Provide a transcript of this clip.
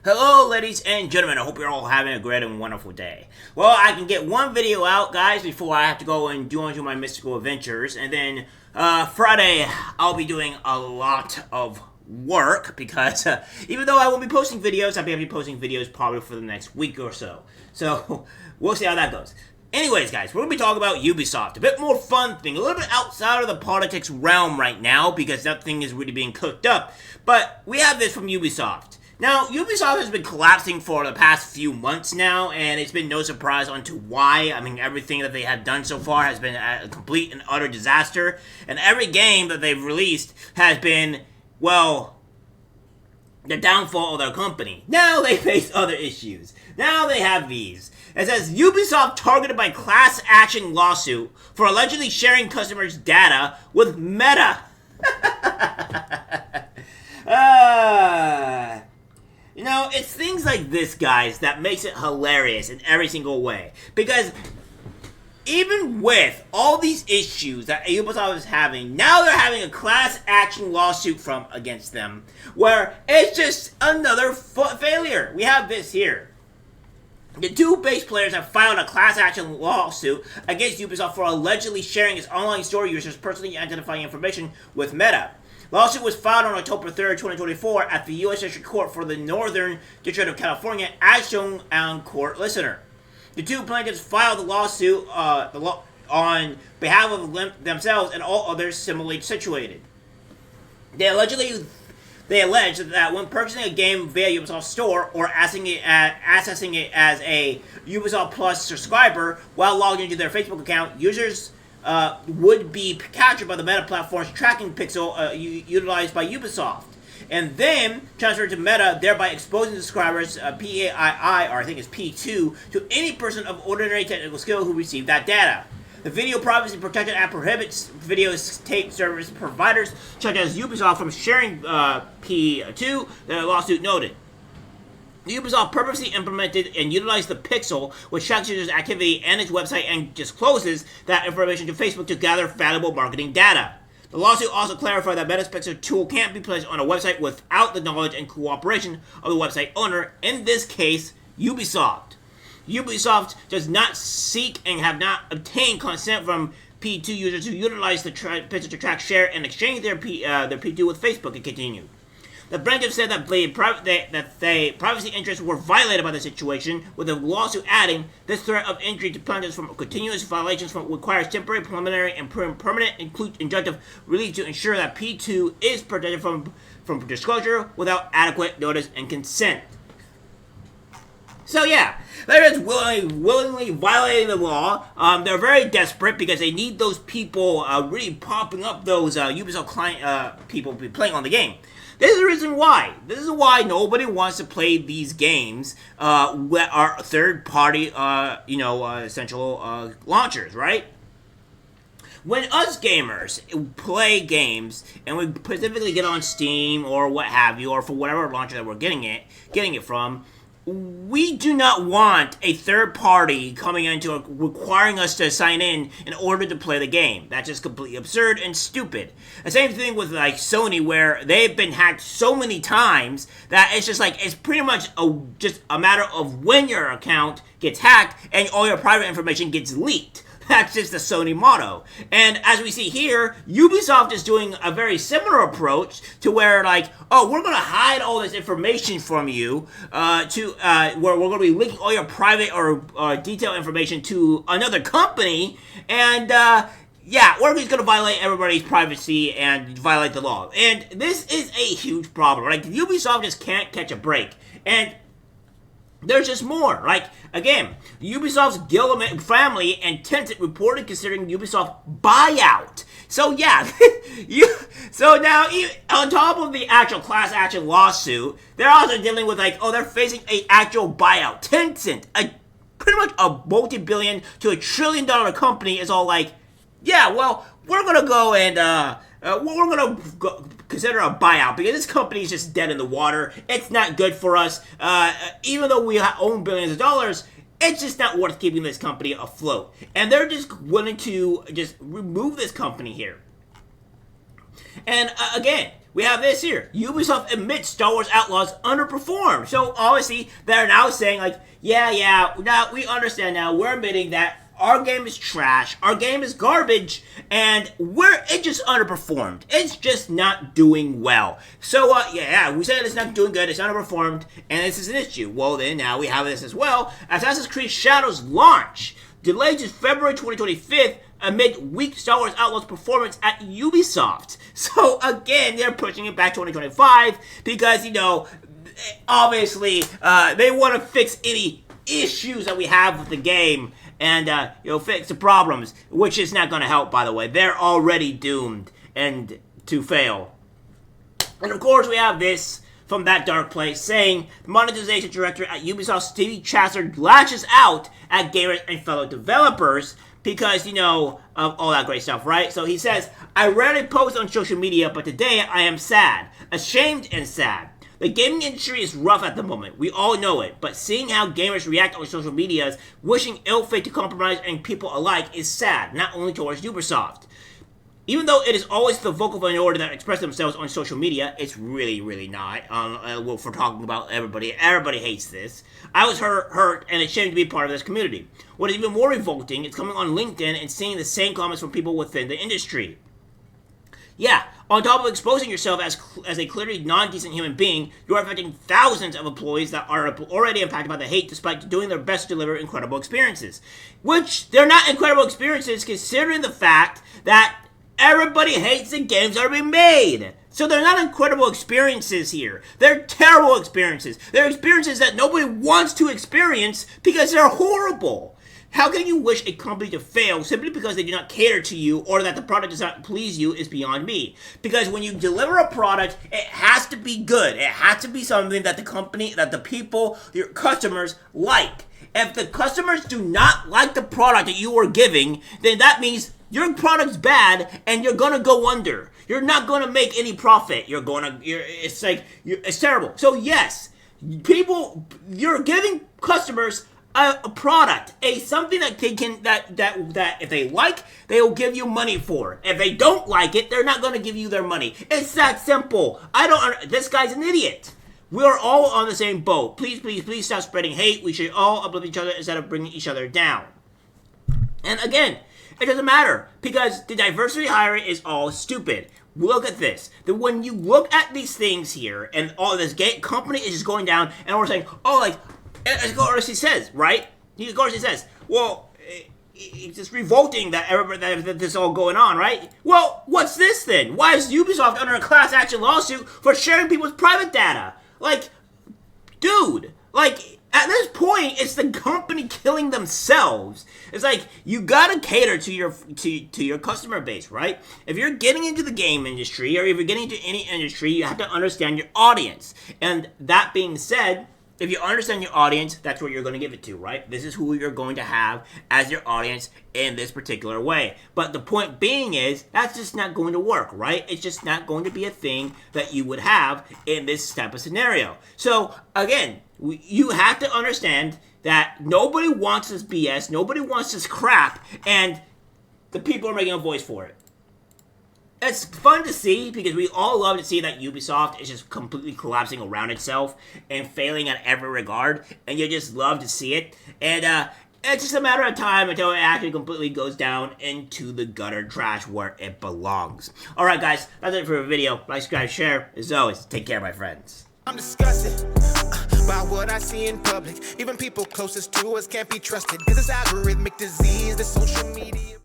Hello, ladies and gentlemen. I hope you're all having a great and wonderful day. Well, I can get one video out, guys, before I have to go and do my mystical adventures. And then Friday, I'll be doing a lot of work because even though I won't be posting videos, I'll be posting videos probably for the next week or so. So we'll see how that goes. Anyways, guys, we're going to be talking about Ubisoft. A bit more fun thing, a little bit outside of the politics realm right now because that thing is really being cooked up. But we have this from Ubisoft. Now, Ubisoft has been collapsing for the past few months now, and it's been no surprise onto why. I mean, everything that they have done so far has been a complete and utter disaster, and every game that they've released has been, well, the downfall of their company. Now they face other issues. Now they have these. It says, Ubisoft targeted by class action lawsuit for allegedly sharing customers' data with Meta. You know, it's things like this, guys, that makes it hilarious in every single way. Because even with all these issues that Ubisoft is having, now they're having a class action lawsuit against them, where it's just another failure. We have this here. The two base players have filed a class action lawsuit against Ubisoft for allegedly sharing its online store users' personally identifying information with Meta. Lawsuit was filed on October 3rd, 2024 at the U.S. District Court for the Northern District of California, as shown on Court Listener. The two plaintiffs filed the lawsuit on behalf of themselves and all others similarly situated. They allege that when purchasing a game via Ubisoft Store or accessing it as a Ubisoft Plus subscriber while logged into their Facebook account, users would be captured by the Meta platform's tracking pixel utilized by Ubisoft, and then transferred to Meta, thereby exposing subscribers, PAII, or I think it's P2, to any person of ordinary technical skill who received that data. The Video Privacy Protection Act prohibits video tape service providers, such as Ubisoft, from sharing P2, the lawsuit noted. Ubisoft purposely implemented and utilized the pixel, which tracks users' activity and its website, and discloses that information to Facebook to gather valuable marketing data. The lawsuit also clarified that Meta's Pixel tool can't be placed on a website without the knowledge and cooperation of the website owner, in this case, Ubisoft. Ubisoft does not seek and have not obtained consent from P2 users who utilize the pixel to track, share, and exchange their P2 with Facebook, and continued. The plaintiff said that the privacy interests were violated by the situation, with the lawsuit adding, this threat of injury to plaintiffs from continuous violations requires temporary, preliminary, and permanent injunctive relief to ensure that P2 is protected from disclosure without adequate notice and consent. So yeah, they're just willingly violating the law. They're very desperate because they need those people really popping up those Ubisoft client people playing on the game. This is the reason why. This is why nobody wants to play these games that are third-party, essential launchers, right? When us gamers play games and we specifically get on Steam or what have you, or for whatever launcher that we're getting it from, we do not want a third party coming into requiring us to sign in order to play the game. That's just completely absurd and stupid. The same thing with like Sony, where they've been hacked so many times that it's just like it's pretty much just a matter of when your account gets hacked and all your private information gets leaked. That's just the Sony motto. And as we see here, Ubisoft is doing a very similar approach to where, like, oh, we're going to hide all this information from you where we're going to be leaking all your private or detailed information to another company. And, yeah, we're just going to violate everybody's privacy and violate the law. And this is a huge problem. Like, Ubisoft just can't catch a break. And there's just more. Like, again, Ubisoft's Gilliam family and Tencent reported considering Ubisoft buyout. So, yeah. So now, on top of the actual class action lawsuit, they're also dealing with, like, oh, they're facing an actual buyout. Tencent, pretty much a multi-billion to $1 trillion company, is all like, yeah, well, we're going to go and, we're going to consider a buyout because this company is just dead in the water. It's not good for us. Even though we own billions of dollars, it's just not worth keeping this company afloat. And they're just willing to just remove this company here. And again, we have this here. Ubisoft admits Star Wars Outlaws underperformed. So obviously they're now saying like, yeah, now we understand now. We're admitting that our game is trash, our game is garbage, and it just underperformed. It's just not doing well. So yeah, we said it's not doing good, it's underperformed, and this is an issue. Well then, now we have this as well. Assassin's Creed Shadows launch delayed to February 2025 amid weak Star Wars Outlaws performance at Ubisoft. So again, they're pushing it back to 2025 because, you know, obviously they want to fix any issues that we have with the game and, you know, fix the problems, which is not going to help, by the way. They're already doomed and to fail. And of course, we have this from That Dark Place saying the monetization director at Ubisoft, Stevie Chassard, lashes out at gamers and fellow developers because, you know, of all that great stuff, right? So he says, I rarely post on social media, but today I am sad, ashamed and sad. The gaming industry is rough at the moment, we all know it, but seeing how gamers react on social media, wishing ill fate to compromise and people alike is sad, not only towards Ubisoft. Even though it is always the vocal minority that express themselves on social media, it's really not. For talking about everybody hates this. I was hurt and ashamed to be part of this community. What is even more revolting is coming on LinkedIn and seeing the same comments from people within the industry. Yeah, on top of exposing yourself as a clearly non-decent human being, you are affecting thousands of employees that are already impacted by the hate despite doing their best to deliver incredible experiences. Which, they're not incredible experiences considering the fact that everybody hates the games that are being made. So they're not incredible experiences here. They're terrible experiences. They're experiences that nobody wants to experience because they're horrible. How can you wish a company to fail simply because they do not cater to you or that the product does not please you is beyond me. Because when you deliver a product, it has to be good. It has to be something that the company, that the people, your customers like. If the customers do not like the product that you are giving, then that means your product's bad and you're gonna go under. You're not gonna make any profit. It's terrible. So yes, you're giving customers a product, something that they can, that if they like, they will give you money for. If they don't like it, they're not gonna give you their money. It's that simple. This guy's an idiot. We're all on the same boat. Please stop spreading hate. We should all uplift each other instead of bringing each other down. And again, it doesn't matter because the diversity hiring is all stupid. Look at this. When you look at these things here and all this company is just going down and we're saying, oh, like, as Garcia says, right? Garcia says, well, it's just revolting that this is all going on, right? Well, what's this then? Why is Ubisoft under a class action lawsuit for sharing people's private data? Like, dude, like, at this point, it's the company killing themselves. It's like, you gotta cater to your customer base, right? If you're getting into the game industry, or if you're getting into any industry, you have to understand your audience. And that being said, if you understand your audience, that's what you're going to give it to, right? This is who you're going to have as your audience in this particular way. But the point being is, that's just not going to work, right? It's just not going to be a thing that you would have in this type of scenario. So, again, you have to understand that nobody wants this BS, nobody wants this crap, and the people are making a voice for it. It's fun to see because we all love to see that Ubisoft is just completely collapsing around itself and failing at every regard, and you just love to see it. And it's just a matter of time until it actually completely goes down into the gutter trash where it belongs. Alright guys, that's it for the video. Like, subscribe, share. As always, take care my friends. I'm disgusted by what I see in public. Even people closest to us can't be trusted. Cause it's algorithmic disease, the social media.